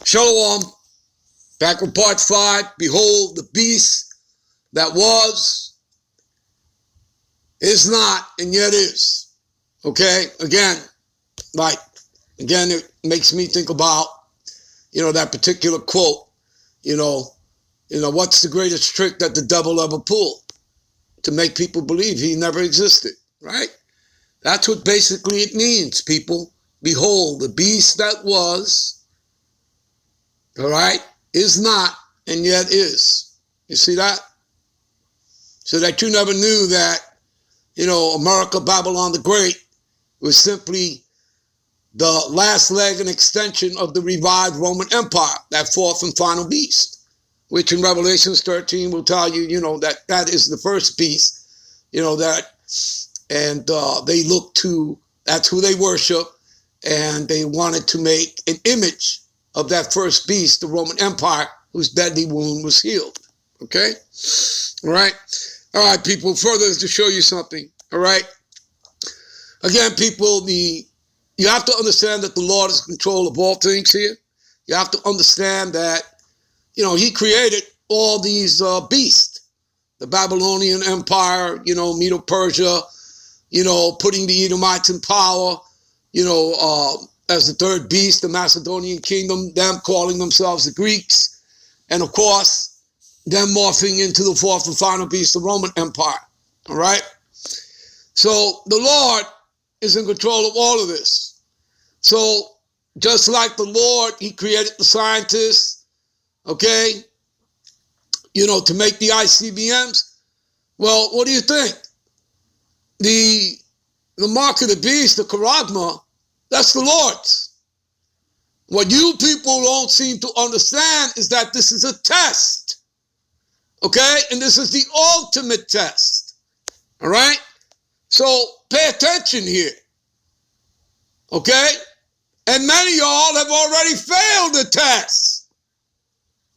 Shalom. Back with part 5. Behold, the beast that was, is not, and yet is. Okay? Again, it makes me think about, that particular quote, what's the greatest trick that the devil ever pulled? To make people believe he never existed, right? That's what basically it means, people. Behold, the beast that was, all right, is not, and yet is. You see that? So that you never knew that, America, Babylon the Great was simply the last leg and extension of the revived Roman Empire, that fourth and final beast, which in Revelations 13 will tell you, that is the first beast, they look to, that's who they worship, and they wanted to make an image of that first beast, the Roman Empire, whose deadly wound was healed. Okay? All right? All right, people, further to show you something. All right? Again, people, you have to understand that the Lord is in control of all things here. You have to understand that, he created all these beasts. The Babylonian Empire, Medo-Persia, putting the Edomites in power, as the third beast, the Macedonian kingdom, them calling themselves the Greeks, and of course, them morphing into the fourth and final beast, the Roman Empire, all right? So the Lord is in control of all of this. So just like the Lord, he created the scientists, okay, to make the ICBMs. Well, what do you think? The mark of the beast, the charagma, that's the Lord's. What you people don't seem to understand is that this is a test, okay? And this is the ultimate test, all right? So pay attention here, okay? And many of y'all have already failed the test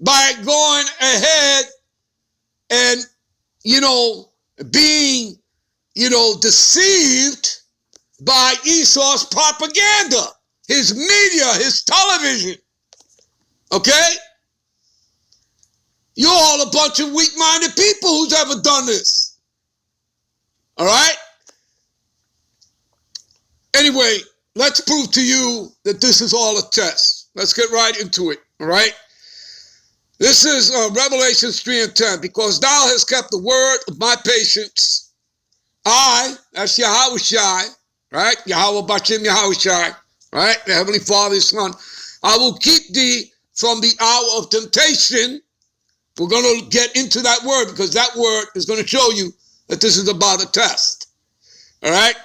by going ahead and, being, deceived by Esau's propaganda, his media, his television. Okay? You're all a bunch of weak-minded people who's ever done this. All right? Anyway, let's prove to you that this is all a test. Let's get right into it. All right? This is Revelation 3 and 10. Because thou hast kept the word of my patience, I, that's Yahushai, right? Yahweh Bashim Yahushai, right? The Heavenly Father's Son. I will keep thee from the hour of temptation. We're going to get into that word because that word is going to show you that this is about a test. All right?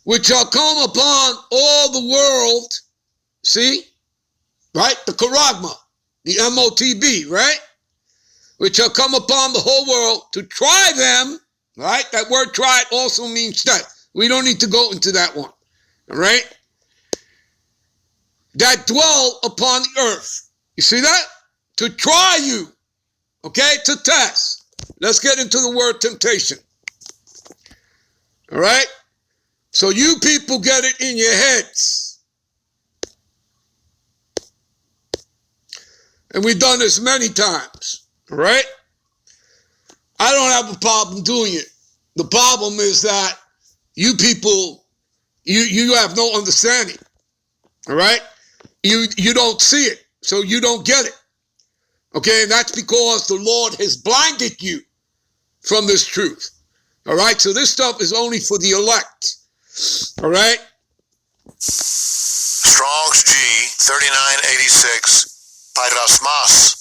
Which shall come upon all the world. See? Right? The charagma. The MOTB, right? Which shall come upon the whole world to try them. Right? That word tried also means test. We don't need to go into that one. All right? That dwell upon the earth. You see that? To try you. Okay? To test. Let's get into the word temptation. All right? So you people get it in your heads. And we've done this many times. All right? I don't have a problem doing it. The problem is that you people, you have no understanding, all right? You don't see it, so you don't get it, okay? And that's because the Lord has blinded you from this truth, all right? So this stuff is only for the elect, all right? Strong's G 3986, Pyrosmas.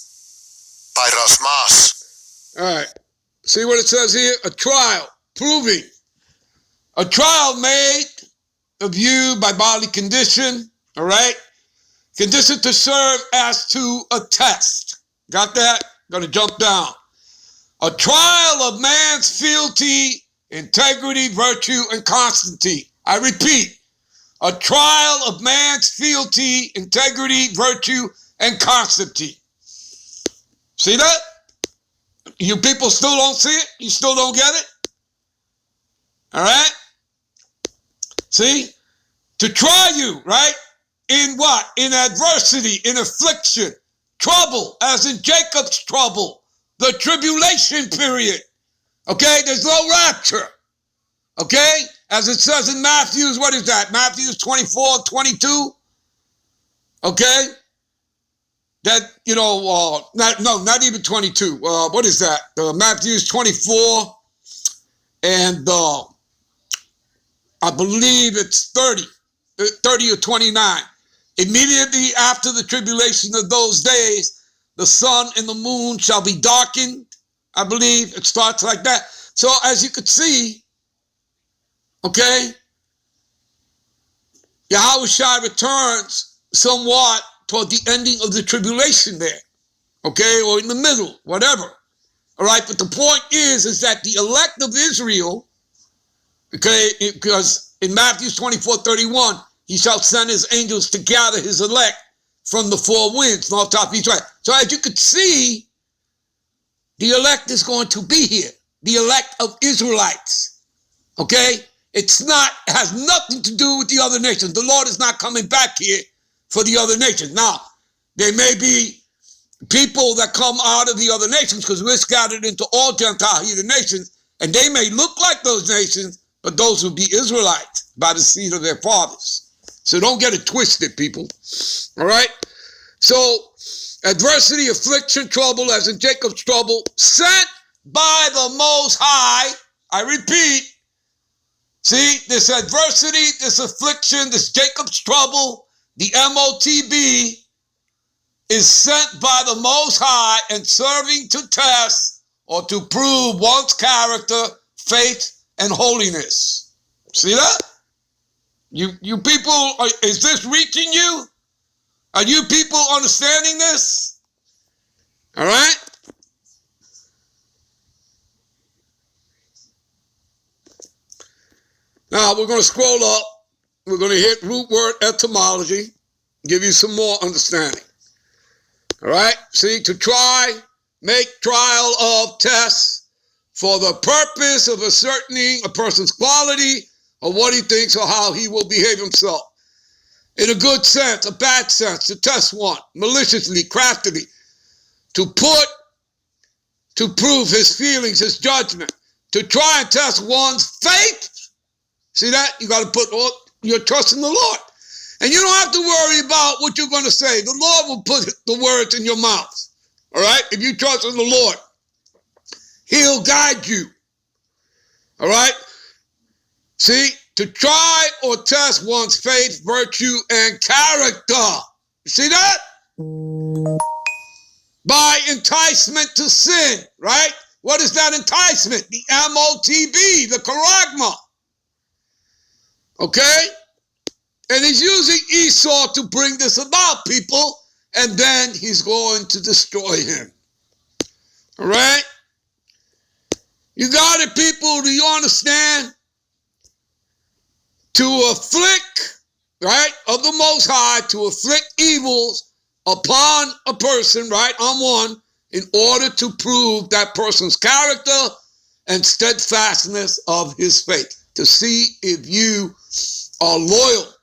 All right, see what it says here? A trial, proving. A trial made of you by bodily condition, all right? Condition to serve as to a test. Got that? Gonna jump down. A trial of man's fealty, integrity, virtue, and constancy. I repeat, a trial of man's fealty, integrity, virtue, and constancy. See that? You people still don't see it? You still don't get it? All right? See? To try you, right? in what? In adversity, in affliction, trouble, as in Jacob's trouble, the tribulation period. Okay, there's no rapture. Okay, as it says in Matthew's, what is that? Matthew's 24:22. Okay, that, not even 22. What is that? Matthew's 24 and I believe it's 30 or 29. Immediately after the tribulation of those days, the sun and the moon shall be darkened. I believe it starts like that. So as you could see, okay, Yahushua returns somewhat toward the ending of the tribulation there, okay, or in the middle, whatever. All right, but the point is that the elect of Israel, okay, because in Matthew 24:31, he shall send his angels to gather his elect from the four winds, north, south, east, west. So as you could see, the elect is going to be here, the elect of Israelites, okay? It has nothing to do with the other nations. The Lord is not coming back here for the other nations. Now, there may be people that come out of the other nations because we're scattered into all Gentile heathen nations, and they may look like those nations, but those will be Israelites by the seed of their fathers. So don't get it twisted, people. All right? So, adversity, affliction, trouble, as in Jacob's trouble, sent by the Most High. I repeat, see, this adversity, this affliction, this Jacob's trouble, the MOTB, is sent by the Most High and serving to test or to prove one's character, faith, and holiness. See that? You people, is this reaching you? Are you people understanding this? All right? Now, we're going to scroll up. We're going to hit root word etymology, give you some more understanding. All right? See, to try, make trial of tests for the purpose of ascertaining a person's quality or what he thinks or how he will behave himself. In a good sense, a bad sense, to test one, maliciously, craftily, to prove his feelings, his judgment, to try and test one's faith. See that? You got to put all your trust in the Lord. And you don't have to worry about what you're going to say. The Lord will put the words in your mouth. All right? If you trust in the Lord, he'll guide you. All right? See, to try or test one's faith, virtue, and character. You see that? By enticement to sin, right? What is that enticement? The MOTB, the charagma. Okay? And he's using Esau to bring this about, people, and then he's going to destroy him. All right? You got it, people? Do you understand? To afflict, right, of the Most High, to afflict evils upon a person, right, on one, in order to prove that person's character and steadfastness of his faith. To see if you are loyal,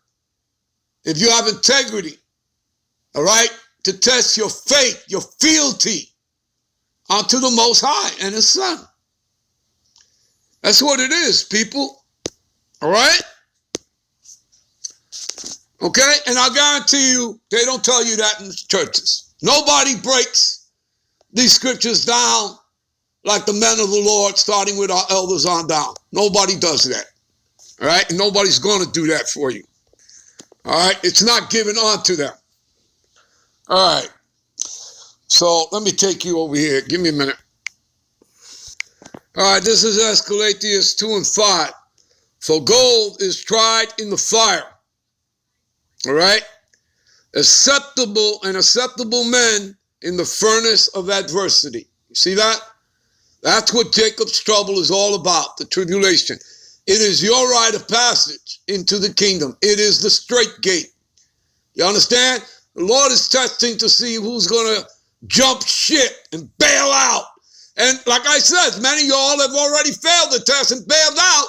if you have integrity, all right, to test your faith, your fealty unto the Most High and his Son. That's what it is, people. All right? Okay? And I guarantee you, they don't tell you that in the churches. Nobody breaks these scriptures down like the men of the Lord, starting with our elders on down. Nobody does that. All right? And nobody's going to do that for you. All right? It's not given on to them. All right. So let me take you over here. Give me a minute. All right, this is Escalatius 2 and 5. For gold is tried in the fire. All right? Acceptable men in the furnace of adversity. You see that? That's what Jacob's trouble is all about, the tribulation. It is your rite of passage into the kingdom. It is the straight gate. You understand? The Lord is testing to see who's going to jump ship and bail out. And like I said, many of y'all have already failed the test and bailed out,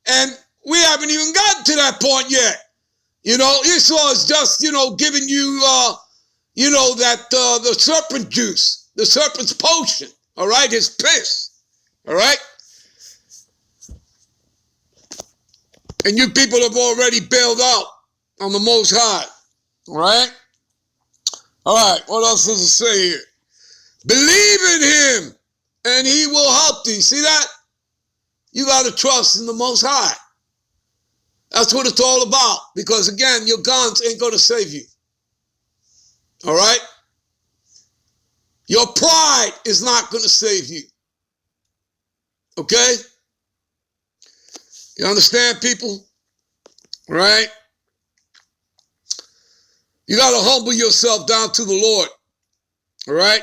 and we haven't even gotten to that point yet. You know, Esau is just, giving you, the serpent juice, the serpent's potion, all right, his piss, all right? And you people have already bailed out on the Most High, all right? All right, what else does it say here? Believe in him, and he will help thee. See that? You got to trust in the Most High. That's what it's all about. Because, again, your guns ain't going to save you. All right? Your pride is not going to save you. Okay? You understand, people? All right? You got to humble yourself down to the Lord. All right?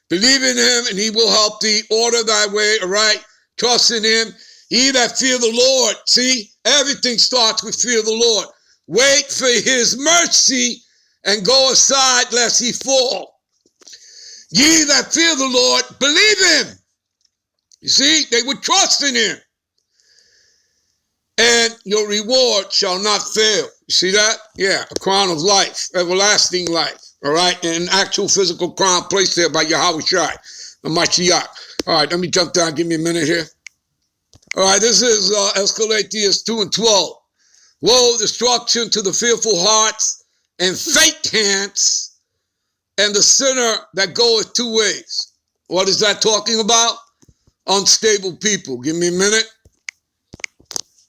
Believe in him, and he will help thee. Order thy way. All right? Trust in him. Ye that fear the Lord. See? Everything starts with fear of the Lord. Wait for his mercy and go aside lest he fall. Ye that fear the Lord, believe him. You see, they would trust in him. And your reward shall not fail. You see that? Yeah, a crown of life, everlasting life. All right, and an actual physical crown placed there by Yahweh Shai, the Mashiach. All right, let me jump down. Give me a minute here. All right, this is Escalatius 2 and 12. Woe, destruction to the fearful hearts and faint hands, and the sinner that goeth two ways. What is that talking about? Unstable people. Give me a minute.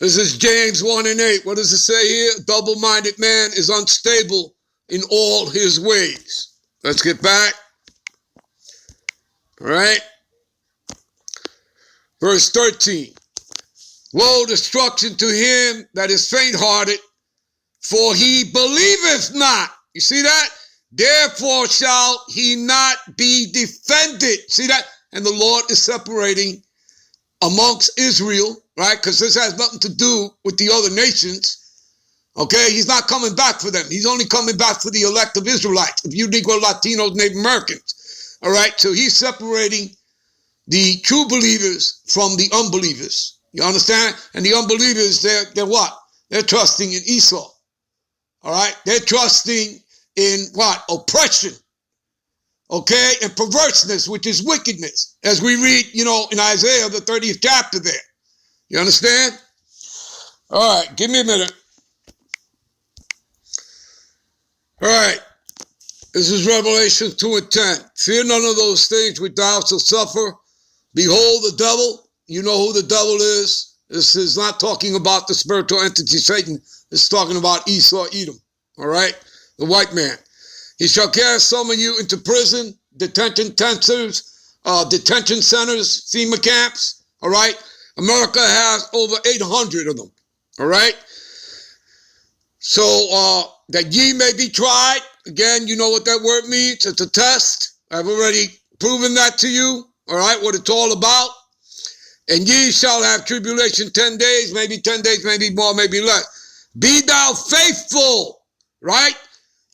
This is James 1 and 8. What does it say here? Double-minded man is unstable in all his ways. Let's get back. All right. Verse 13. Woe, destruction to him that is faint-hearted, for he believeth not. You see that? Therefore shall he not be defended. See that? And the Lord is separating amongst Israel, right? Because this has nothing to do with the other nations. Okay? He's not coming back for them. He's only coming back for the elect of Israelites, of you Negro, Latinos, Native Americans. All right? So he's separating the true believers from the unbelievers. You understand? And the unbelievers, they're what? They're trusting in Esau. All right? They're trusting in what? Oppression. Okay? And perverseness, which is wickedness. As we read, in Isaiah, the 30th chapter there. You understand? All right. Give me a minute. All right. This is Revelation 2 and 10. Fear none of those things which thou shalt suffer. Behold the devil. You know who the devil is. This is not talking about the spiritual entity Satan. It's talking about Esau, Edom. All right? The white man. He shall cast some of you into prison, detention centers, FEMA camps. All right? America has over 800 of them. All right? So that ye may be tried. Again, you know what that word means. It's a test. I've already proven that to you. All right? What it's all about. And ye shall have tribulation 10 days, maybe 10 days, maybe more, maybe less. Be thou faithful, right?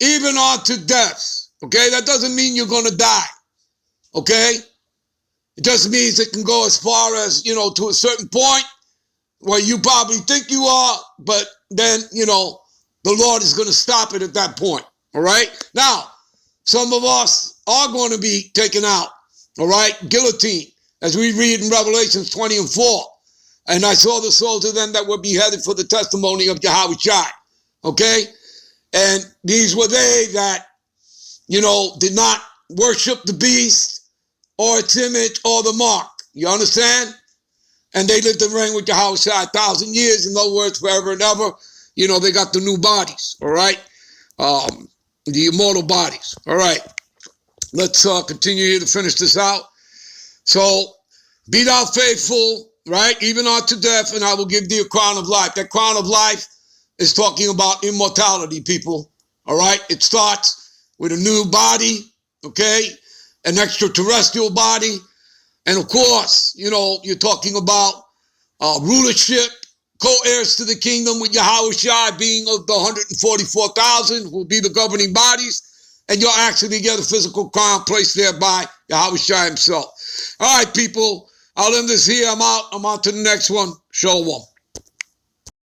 Even unto death. Okay? That doesn't mean you're going to die. Okay? It just means it can go as far as, to a certain point where you probably think you are, but then, the Lord is going to stop it at that point. All right? Now, some of us are going to be taken out. All right? Guillotine. As we read in Revelations 20 and 4. And I saw the souls of them that were beheaded for the testimony of Yahweh Shai. Okay? And these were they that, did not worship the beast or its image or the mark. You understand? And they lived and reigned with Yahweh Shai 1,000 years. In other words, forever and ever. They got the new bodies. All right? The immortal bodies. All right. Let's continue here to finish this out. So, be thou faithful, right, even unto death, and I will give thee a crown of life. That crown of life is talking about immortality, people, all right? It starts with a new body, okay, an extraterrestrial body, and of course, you're talking about rulership, co-heirs to the kingdom with Yahweh Shai being of the 144,000 who will be the governing bodies, and you'll actually get a physical crown placed there by Yahweh Shai himself. All right, people, I'll end this here. I'm out. I'm on to the next one. Shalom.